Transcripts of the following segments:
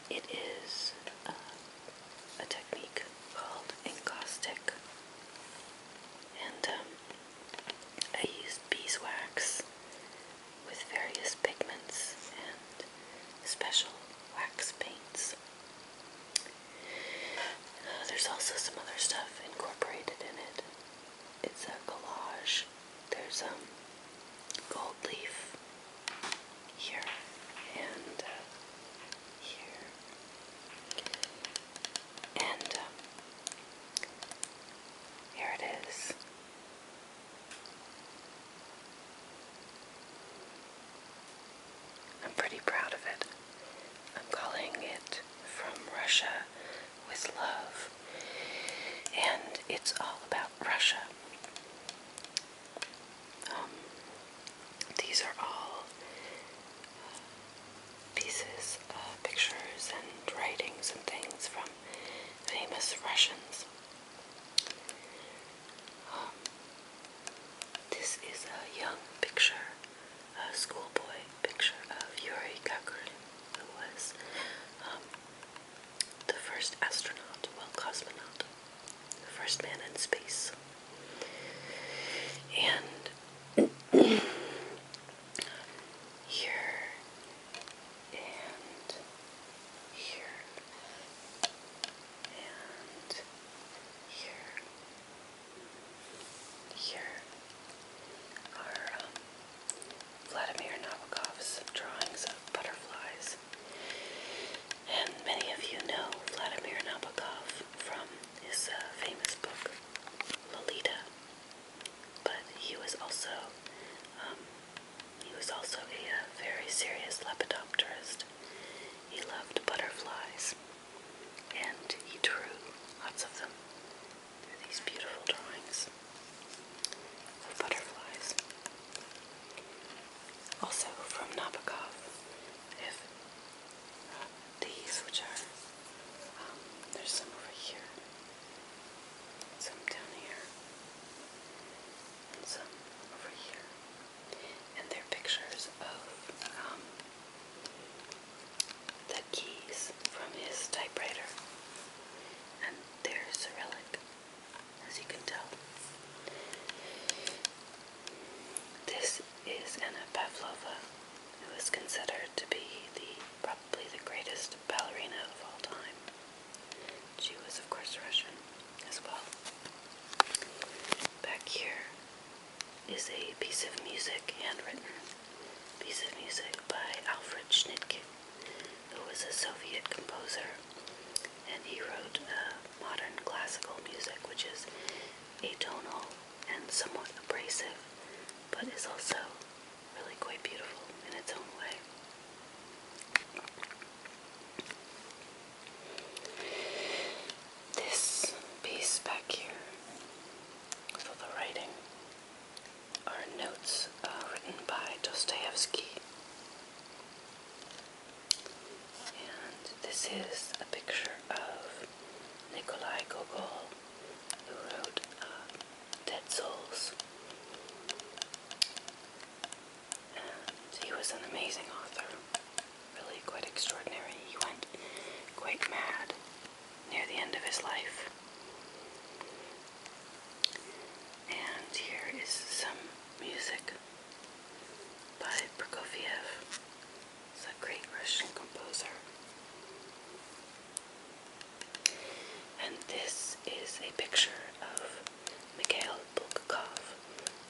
It is a technique called encaustic, and I used beeswax with various pigments and special wax paints. There's also some other stuff incorporated in it. It's a collage. There's gold leaf here and here, and here it is. I'm pretty proud of it. I'm calling it From Russia with Love, and it's all about Russia. These are all pieces, pictures and writings and things from famous Russians. This is a young picture, a schoolboy picture of Yuri Gagarin, who was the first astronaut, well, cosmonaut, the first man in space. And here and here and here are Vladimir Nabokov's drawings of butterflies. And many of you know Vladimir Nabokov from his famous book, Lolita. But he was also a very serious lepidopterist. He loved butterflies, and he drew lots of them. They're these beautiful drawings of butterflies. Also from Nabokov, I have these, which are, there's some over here, some down here, and some over here. And they're pictures of the keys from his typewriter. And they're Cyrillic, as you can tell. This is Anna Pavlova, who is considered to be probably the greatest ballerina of all time. She was, of course, Russian as well. Back here is a piece of music, handwritten piece of music by Alfred Schnittke, who was a Soviet composer, and he wrote modern classical music, which is atonal and somewhat abrasive, but is also really quite beautiful in its own way. This piece back here, with all the writing, are notes written by Dostoevsky. And this is a picture of Nikolai Gogol, who wrote Dead Souls. And he was an amazing author, really quite extraordinary. He went quite mad near the end of his life. And here is some music by Prokofiev. He's a great Russian composer. And this is a picture of Mikhail Bulgakov,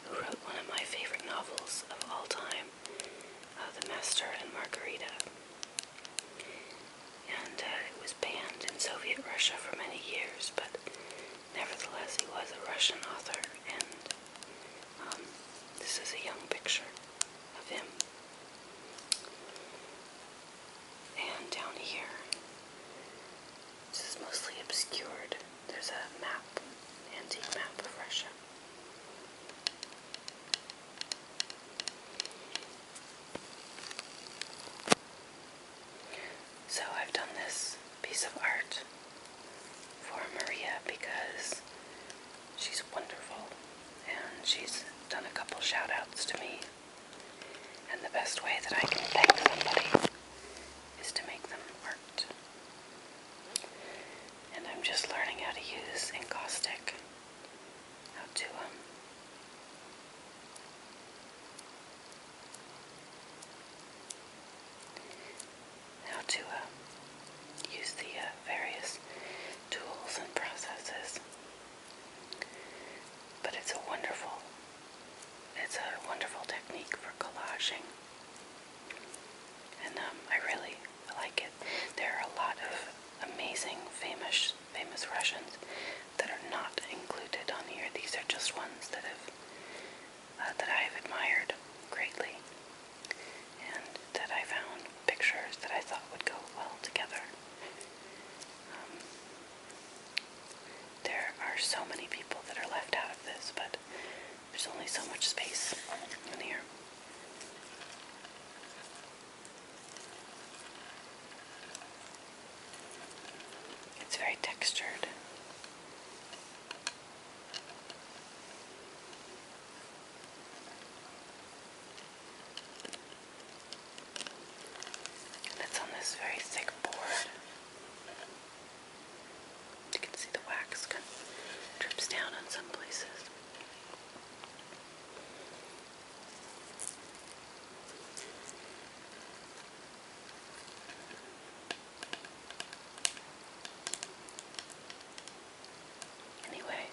who wrote one of my favorite novels of all time, The Master and Margarita. And it was banned in Soviet Russia for many years, but nevertheless he was a Russian author, and this is a young picture of him. And down here, this is mostly obscured. There's a map, an antique map of Russia. So I've done this piece of art for Maria because she's wonderful, and she's done a couple shout-outs to me, and the best way that I can thank somebody is to make them art. I'm just learning how to use encaustic, how to use the various tools and processes. But it's a wonderful technique for collaging, and I really like it. There are a lot of amazing, famous Russians that are not included on here. These are just ones that I have admired greatly, and that I found pictures that I thought would go well together. There are so many people that are left out of this, but there's only so much space in here. It's very textured. And it's on this very thick board. You can see the wax kind of drips down in some places. Anyway,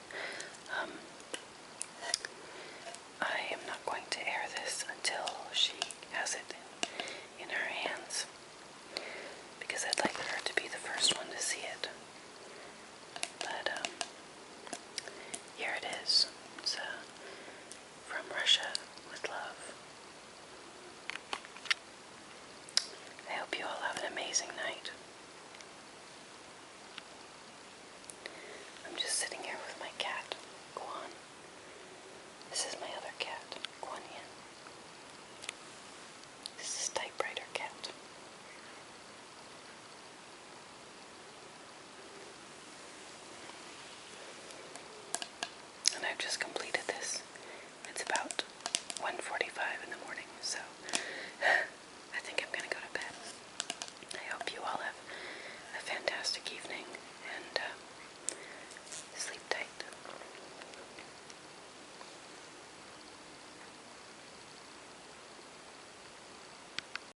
I am not going to air this until she has it in her hands, because I'd like her to be the first one to see it.